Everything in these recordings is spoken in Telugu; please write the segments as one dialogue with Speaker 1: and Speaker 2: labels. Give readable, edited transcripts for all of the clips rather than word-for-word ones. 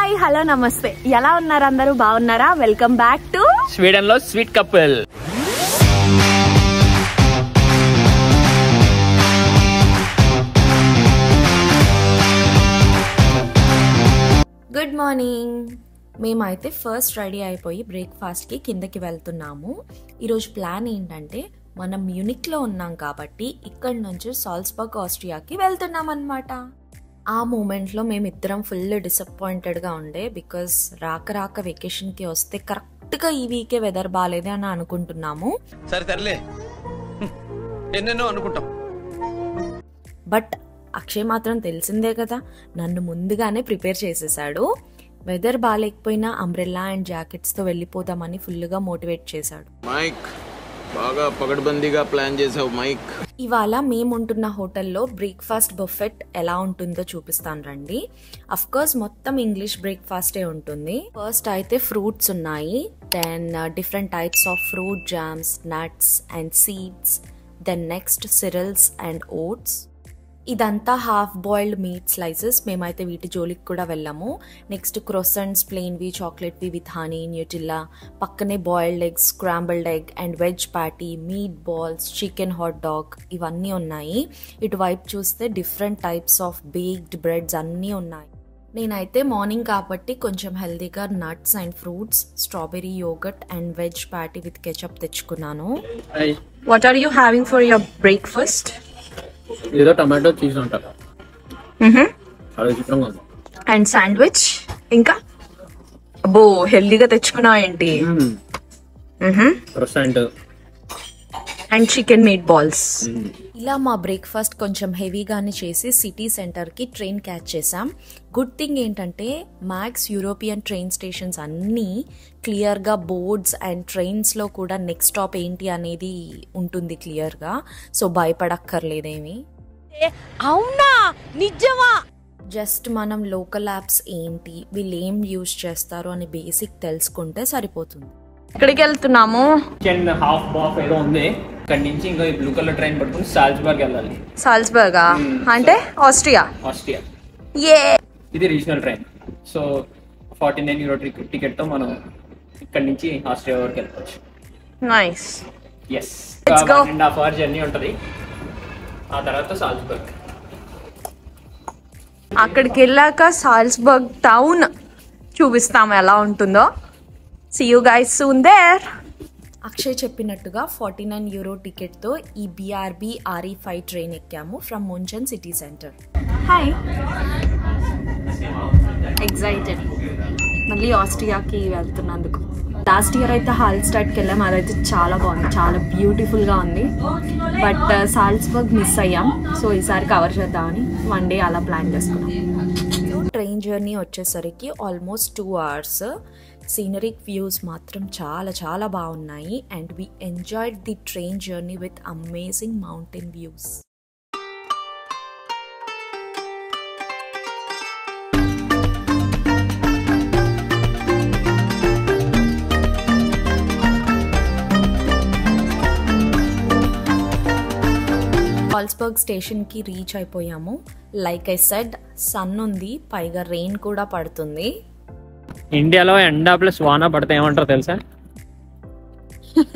Speaker 1: హాయ్ హలో నమస్తే, ఎలా ఉన్నారు అందరూ? బాగున్నారా? వెల్కమ్ బ్యాక్ టు
Speaker 2: స్వీడన్ లో స్వీట్ కపుల్.
Speaker 1: Good morning. మేమైతే ఫస్ట్ రెడీ అయిపోయి బ్రేక్ఫాస్ట్కి కిందకి వెళ్తున్నాము. ఈరోజు ప్లాన్ ఏంటంటే, మనం మ్యూనిక్లో ఉన్నాం కాబట్టి ఇక్కడి నుంచి సాల్జ్బర్గ్ ఆస్ట్రియాకి వెళ్తున్నాం అన్నమాట. ఆ మూమెంట్లో మేమిద్దరం ఫుల్ డిసప్పాయింటెడ్గా ఉండే, బికాస్ రాక వెకేషన్కి వస్తే కరెక్ట్గా ఈ వీకే వెదర్ బాగాలేదే అని అనుకుంటున్నాము.
Speaker 3: సరే ఎన్నెన్నో అనుకుంటాం.
Speaker 1: బట్ అక్షయ్ మాత్రం తెలిసిందే కదా, నన్ను ముందుగానే ప్రిపేర్ చేసేసాడు. వెదర్ బాగాలేకపోయినా అంబ్రెల్లా అండ్ జాకెట్స్తో వెళ్ళిపోదామని ఫుల్గా మోటివేట్ చేశాడు.
Speaker 3: మైక్ బాగా పగడ్బందీగా ప్లాన్ చేసావు మైక్.
Speaker 1: ఇవాళ మేముంటున్న హోటల్లో బ్రేక్ఫాస్ట్ బఫెట్ ఎలా ఉంటుందో చూపిస్తాను రండి. అఫ్ కోర్స్ మొత్తం ఇంగ్లీష్ బ్రేక్ఫాస్టే ఉంటుంది. ఫస్ట్ అయితే ఫ్రూట్స్ ఉన్నాయి, then different types of fruit jams, nuts and seeds, then next cereals and oats. ఇదంతా హాఫ్ బాయిల్డ్ మీట్ స్లైసెస్. మేమైతే వీటి జోలికి కూడా వెళ్ళాము. నెక్స్ట్ క్రోసెంట్స్, ప్లెయిన్వి, చాక్లెట్వి విత్ హనీ, న్యూటిల్లా, పక్కనే boiled eggs, scrambled egg and veg patty, meat balls, chicken hot dog ఇవన్నీ ఉన్నాయి. ఇటువైపు చూస్తే different types of baked breads అన్నీ ఉన్నాయి. నేనైతే మార్నింగ్ కాబట్టి కొంచెం హెల్దీగా nuts and fruits, strawberry yogurt and veg patty with ketchup తెచ్చుకున్నాను. What are you having for your breakfast?
Speaker 2: ఏదో టమాటో చీజ్ అంటారు, చాలా చిత్రంగా ఉంది.
Speaker 1: అండ్ శాండ్విచ్, ఇంకా అబ్బో హెల్దీగా తెచ్చుకున్నావు ఏంటి?
Speaker 2: క్రోసెంట్
Speaker 1: అండ్ చికెన్ మీట్ బాల్స్. ఇలా మా బ్రేక్ఫాస్ట్ కొంచెం హెవీగానే చేసి సిటీ సెంటర్కి ట్రైన్ క్యాచ్ చేసాం. గుడ్ థింగ్ ఏంటంటే, మ్యాక్స్ యూరోపియన్ ట్రైన్ స్టేషన్స్ అన్నీ క్లియర్గా బోర్డ్స్ అండ్ ట్రైన్స్లో కూడా నెక్స్ట్ స్టాప్ ఏంటి అనేది ఉంటుంది క్లియర్గా, సో భయపడక్కర్లేదేమి.
Speaker 4: అవునా, నిజమా?
Speaker 1: జస్ట్ మనం లోకల్ యాప్స్ ఏంటి, వీళ్ళు ఏం యూజ్ చేస్తారు అని బేసిక్ తెలుసుకుంటే సరిపోతుంది. ఎక్కడికి వెళ్తున్నాము?
Speaker 2: చికెన్ హాఫ్ బాఫ్ ఏదో ఉంది. ఇక్కడ నుంచి ఇంకా బ్లూ కలర్ ట్రైన్ పట్టుకుని సాల్జ్బర్గ్ వెళ్ళాలి.
Speaker 1: సాల్జ్బర్గా అంటే ఆస్ట్రియా. ఏ
Speaker 2: ఇది regional train. So 49 euro ticket తో మనం ఇక్కడ నుంచి ఆస్ట్రియా వరకు వెళ్ళవచ్చు.
Speaker 1: నైస్.
Speaker 2: ఎస్, 1.5 hour జర్నీ ఉంటుంది. ఆ తర్వాత సాల్జ్బర్గ్.
Speaker 1: అక్కడికి వెళ్ళాక సాల్జ్బర్గ్ టౌన్ చూపిస్తాము ఎలా ఉంటుందో. See you guys soon there. Akshay చెప్పినట్టుగా 49 euro టికెట్తో ఈ BRB RE5 ట్రైన్ ఎక్కాము from Munchen city centre. Hi, excited మళ్ళీ ఆస్ట్రియాకి వెళ్తున్నందుకు. లాస్ట్ ఇయర్ అయితే హాల్స్టాడ్కి వెళ్ళాం, అదైతే చాలా బాగుంది, చాలా బ్యూటిఫుల్గా ఉంది. బట్ సాల్జ్బర్గ్ మిస్ అయ్యాం, సో ఈసారి కవర్ చేద్దామని వన్ డే అలా ప్లాన్ చేసుకున్నాం. ట్రైన్ జర్నీ వచ్చేసరికి ఆల్మోస్ట్ 2 hours. సీనరిక్ వ్యూస్ మాత్రం చాలా బాగున్నాయి. And we enjoyed the train journey with amazing mountain views. Salzburg స్టేషన్కి రీచ్ అయిపోయాము. లైక్ ఐ సెడ్, సన్ ఉంది, పైగా రెయిన్ కూడా పడుతుంది.
Speaker 2: ఇండియాలో ఎండా ప్లస్ వాన పడితే ఏమంటారు తెలుసా?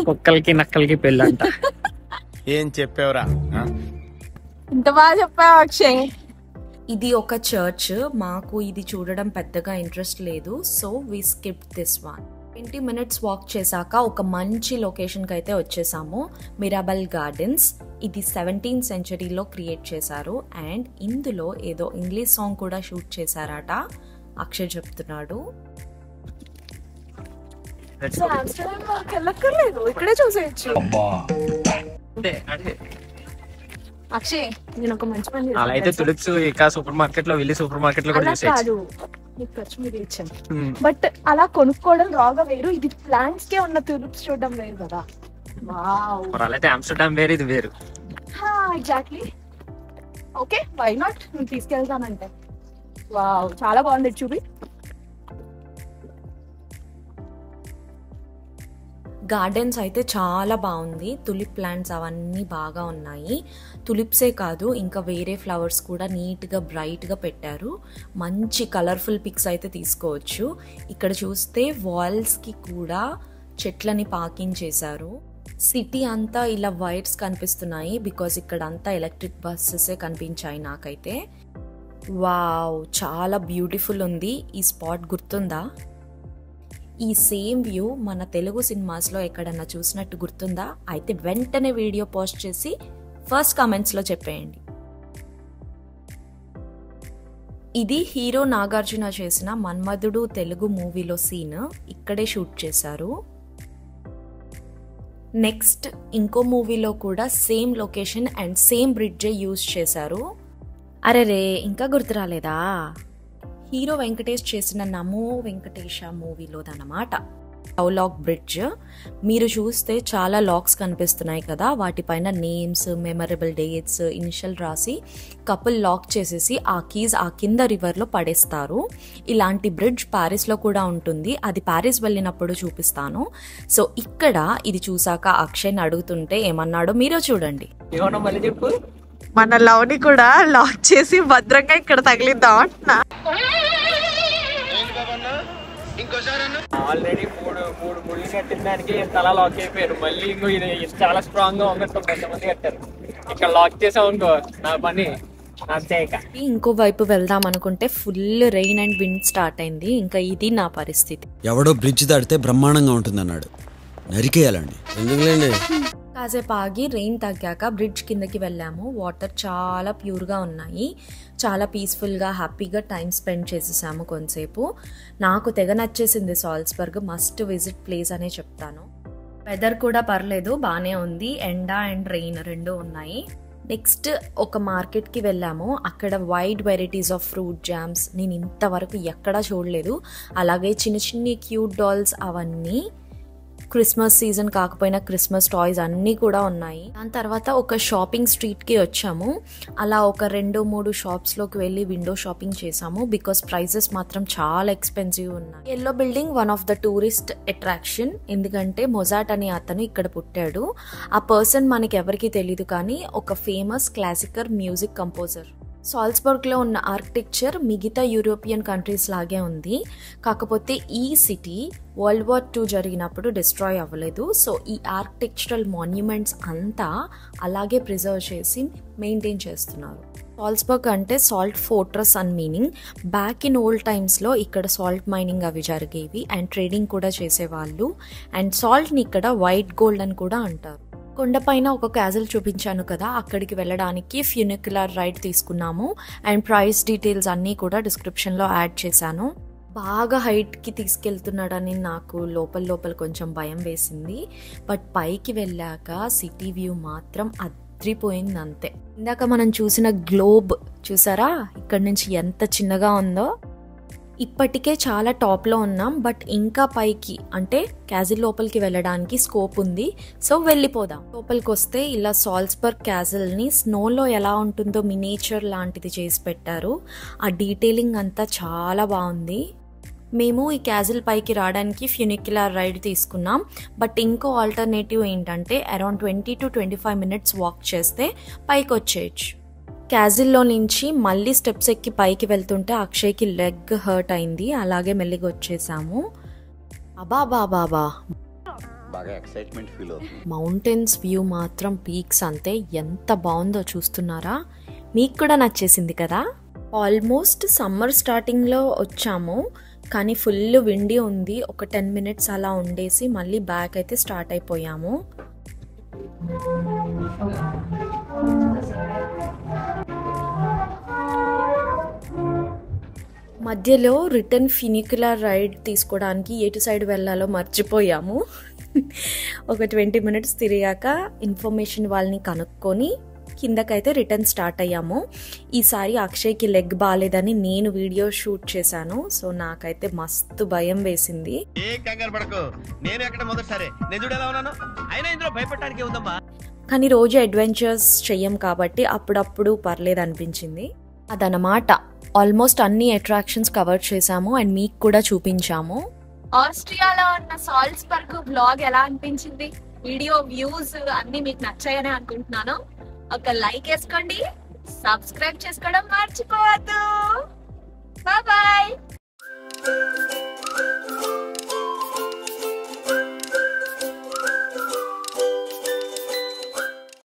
Speaker 2: కుక్కలకి నక్కలకి పెళ్ళంట.
Speaker 3: ఏం చెప్పావురా?
Speaker 1: ఇంత బాగా చెప్పావు అక్షయ్. ఇది ఒక చర్చ్. మాకు ఇది చూడడం పెద్దగా ఇంట్రెస్ట్ లేదు, so we skip this one. 20 minutes walk చేశాక ఒక మంచి లొకేషన్కి అయితే వచ్చేసాము. మిరాబల్ గార్డెన్స్. ఇది 17th centuryలో క్రియేట్ చేశారు. అండ్ ఇందులో ఏదో ఇంగ్లీష్ సాంగ్ కూడా షూట్ చేశారట, అక్షయ్ చెప్తున్నాడు. ఇక్కడే చూసేయచ్చు. అక్షయ్, నేను ఒక మంచి పని
Speaker 2: అలా అయితే తులిప్స్ ఇక సూపర్ మార్కెట్ లో వెళ్ళి సూపర్ మార్కెట్ లో కూడా చూసేయచ్చు.
Speaker 1: ఖర్చు మీద ఇచ్చాను, బట్ అలా కొనుక్కోవడం రాగా వేరు, ఇది ప్లాంట్స్ కే ఉన్న తులిప్స్ చూడడం వేరు కదా.
Speaker 2: అలా అయితే ఆమ్స్టర్డామ్ వేరు, ఇది వేరు.
Speaker 1: ఎగ్జాక్ట్లీ. ఓకే, వై నాట్, నేను తీసుకెళ్తానంటే. వావ్, చాలా బాగుంది, చూపి. గార్డెన్స్ అయితే చాలా బాగుంది. తులిప్ ప్లాంట్స్ అవన్నీ బాగా ఉన్నాయి. తులిప్సే కాదు, ఇంకా వేరే ఫ్లవర్స్ కూడా నీట్గా బ్రైట్గా పెట్టారు. మంచి కలర్ఫుల్ పిక్స్ అయితే తీసుకోవచ్చు. ఇక్కడ చూస్తే వాల్స్కి కూడా చెట్లని పార్కింగ్ చేశారు. సిటీ అంతా ఇలా వైర్స్ కనిపిస్తున్నాయి బికాజ్ ఇక్కడ అంతా ఎలక్ట్రిక్ బస్సెసే కనిపించాయి నాకైతే. వావ్, చాలా బ్యూటిఫుల్ ఉంది ఈ స్పాట్. గుర్తుందా? ఈ సేమ్ వ్యూ మన తెలుగు సినిమాస్లో ఎక్కడన్నా చూసినట్టు గుర్తుందా? అయితే వెంటనే వీడియో పోస్ట్ చేసి ఫస్ట్ కామెంట్స్లో చెప్పేయండి. ఇది హీరో నాగార్జున చేసిన మన్మధుడు తెలుగు మూవీలో సీన్ ఇక్కడే షూట్ చేశారు. నెక్స్ట్ ఇంకో మూవీలో కూడా సేమ్ లొకేషన్ అండ్ సేమ్ బ్రిడ్జే యూజ్ చేశారు. అరే రే, ఇంకా గుర్తు రాలేదా? హీరో వెంకటేష్ చేసిన నమో వెంకటేశ మూవీలోదన్నమాట లవ్ లాక్ బ్రిడ్జ్. మీరు చూస్తే చాలా లాక్స్ కనిపిస్తున్నాయి కదా, వాటిపైన నేమ్స్, మెమరబుల్ డేట్స్, ఇనిషియల్ రాసి కపుల్ లాక్ చేసేసి ఆ కీస్ ఆ కింద రివర్లో పడేస్తారు. ఇలాంటి బ్రిడ్జ్ ప్యారిస్లో కూడా ఉంటుంది. అది ప్యారిస్ వెళ్ళినప్పుడు చూపిస్తాను. సో ఇక్కడ ఇది చూసాక అక్షయ్ని అడుగుతుంటే ఏమన్నాడో మీరే చూడండి.
Speaker 2: ఏమన్నా మళ్ళీ చెప్పు.
Speaker 5: మన లవ్ని కూడా లాక్ చేసి భద్రంగా ఇక్కడ తగిలిద్దాం అంటున్నా.
Speaker 2: ఆల్రెడీ మూడు ముళ్ళు కట్టిన దానికి తల లాక్ అయిపోయారు. మళ్ళీ ఇంకో ఇది చాలా స్ట్రాంగ్ గా ఉన్నట్టు కొంతమంది కట్టారు. ఇక్కడ లాక్ చేసాం అనుకో నా పని అంతేక.
Speaker 1: ఇంకో వైపు వెళ్దాం అనుకుంటే full rain and wind start అయింది. ఇంకా ఇది నా పరిస్థితి.
Speaker 6: ఎవడో బ్రిడ్జ్ దాటితే బ్రహ్మాండంగా ఉంటుందన్నాడు, నరికేయాలండి. ఎందుకులేండి.
Speaker 1: కాసేపు ఆగి రెయిన్ తగ్గాక బ్రిడ్జ్ కిందకి వెళ్ళాము. వాటర్ చాలా ప్యూర్గా ఉన్నాయి. చాలా పీస్ఫుల్గా హ్యాపీగా టైం స్పెండ్ చేసేసాము కొంతసేపు. నాకు తెగ నచ్చేసింది సాల్స్బర్గ్. మస్ట్ విజిట్ ప్లేస్ అనే చెప్తాను. వెదర్ కూడా పర్లేదు, బాగానే ఉంది. ఎండ అండ్ రెయిన్ రెండు ఉన్నాయి. నెక్స్ట్ ఒక మార్కెట్కి వెళ్ళాము. అక్కడ wide varieties of fruit jams నేను ఇంతవరకు ఎక్కడా చూడలేదు. అలాగే చిన్న చిన్న క్యూట్ డాల్స్, అవన్నీ క్రిస్మస్ సీజన్ కాకపోయినా క్రిస్మస్ టాయ్స్ అన్నీ కూడా ఉన్నాయి. దాని తర్వాత ఒక షాపింగ్ స్ట్రీట్కి వచ్చాము. అలా ఒక 2-3 షాప్స్లోకి వెళ్ళి విండో షాపింగ్ చేసాము బికాస్ ప్రైజెస్ మాత్రం చాలా ఎక్స్పెన్సివ్ ఉన్నాయి. Yellow building one of the tourist attraction, ఎందుకంటే మొజార్ట్ అనే అతను ఇక్కడ పుట్టాడు. ఆ పర్సన్ మనకి ఎవరికి తెలీదు, కానీ ఒక ఫేమస్ క్లాసికల్ మ్యూజిక్ కంపోజర్. సాల్స్బర్గ్లో ఉన్న ఆర్కిటెక్చర్ మిగతా యూరోపియన్ కంట్రీస్ లాగే ఉంది. కాకపోతే ఈ సిటీ World War II జరిగినప్పుడు డిస్ట్రాయ్ అవ్వలేదు. సో ఈ ఆర్కిటెక్చరల్ మాన్యుమెంట్స్ అంతా అలాగే ప్రిజర్వ్ చేసి మెయింటైన్ చేస్తున్నారు. సాల్స్బర్గ్ అంటే సాల్ట్ ఫోర్ట్రస్ అని మీనింగ్. బ్యాక్ ఇన్ ఓల్డ్ టైమ్స్లో ఇక్కడ సాల్ట్ మైనింగ్ అవి జరిగేవి అండ్ ట్రేడింగ్ కూడా చేసేవాళ్ళు. అండ్ సాల్ట్ని ఇక్కడ వైట్ గోల్డ్ అని కూడా అంటారు. కొండపైన ఒక క్యాజిల్ చూపించాను కదా, అక్కడికి వెళ్ళడానికి ఫ్యూనిక్యులర్ రైడ్ తీసుకున్నాము. అండ్ ప్రైస్ డీటెయిల్స్ అన్నీ కూడా డిస్క్రిప్షన్లో యాడ్ చేశాను. బాగా హైట్కి తీసుకెళ్తున్నాడని నాకు లోపల కొంచెం భయం వేసింది. బట్ పైకి వెళ్ళాక సిటీ వ్యూ మాత్రం అద్రిపోయింది అంతే. ఇందాక మనం చూసిన గ్లోబ్ చూసారా, ఇక్కడ నుంచి ఎంత చిన్నగా ఉందో. ఇప్పటికే చాలా టాప్లో ఉన్నాం, బట్ ఇంకా పైకి అంటే క్యాజిల్ లోపలికి వెళ్ళడానికి స్కోప్ ఉంది. సో వెళ్ళిపోదాం. లోపలికి వస్తే ఇలా సాల్స్బర్గ్ క్యాజిల్ని స్నోలో ఎలా ఉంటుందో మినియేచర్ లాంటిది చేసి పెట్టారు. ఆ డీటెయిలింగ్ అంతా చాలా బాగుంది. మేము ఈ క్యాజిల్ పైకి రావడానికి ఫ్యూనిక్యులర్ రైడ్ తీసుకున్నాం. బట్ ఇంకో ఆల్టర్నేటివ్ ఏంటంటే అరౌండ్ 20 to 25 minutes వాక్ చేస్తే పైకి వచ్చేయచ్చు. క్యాజిల్లో నుంచి మళ్ళీ స్టెప్స్ ఎక్కి పైకి వెళ్తుంటే అక్షయ్కి లెగ్ హర్ట్ అయింది. అలాగే మెల్లిగా వచ్చేసాము. బాబా మౌంటైన్స్ వ్యూ మాత్రం పీక్స్ అంతే, ఎంత బాగుందో చూస్తున్నారా? మీకు కూడా నచ్చేసింది కదా? ఆల్మోస్ట్ సమ్మర్ స్టార్టింగ్లో వచ్చాము, కానీ ఫుల్ విండీ ఉంది. ఒక 10 minutes అలా ఉండేసి మళ్ళీ బ్యాక్ అయితే స్టార్ట్ అయిపోయాము. మధ్యలో రిటర్న్ ఫ్యూనిక్యులర్ రైడ్ తీసుకోవడానికి ఎటు సైడ్ వెళ్ళాలో మర్చిపోయాము. ఒక 20 minutes తిరిగాక ఇన్ఫర్మేషన్ వాళ్ళని కనుక్కొని కిందకైతే రిటర్న్ స్టార్ట్ అయ్యాము. ఈసారి అక్షయ్కి లెగ్ బాగాలేదని నేను వీడియో షూట్ చేశాను. సో నాకైతే మస్తు భయం వేసింది. కానీ రోజు అడ్వెంచర్స్ చెయ్యం కాబట్టి అప్పుడప్పుడు పర్లేదు అనిపించింది. అదనమాట. ఆల్మోస్ట్ అన్ని అట్రాక్షన్స్ కవర్ చేసాము అండ్ మీకు కూడా చూపించాము. ఆస్ట్రియాలో ఉన్న సాల్జ్బర్గ్ వ్లాగ్ ఎలా అనిపించింది? వీడియో వ్యూస్ అన్ని మీకు నచ్చాయని అనుకుంటున్నాను. ఒక లైక్ వేసుకోండి, సబ్స్క్రైబ్ చేసుకోవడం మర్చిపోవద్దు. Bye bye.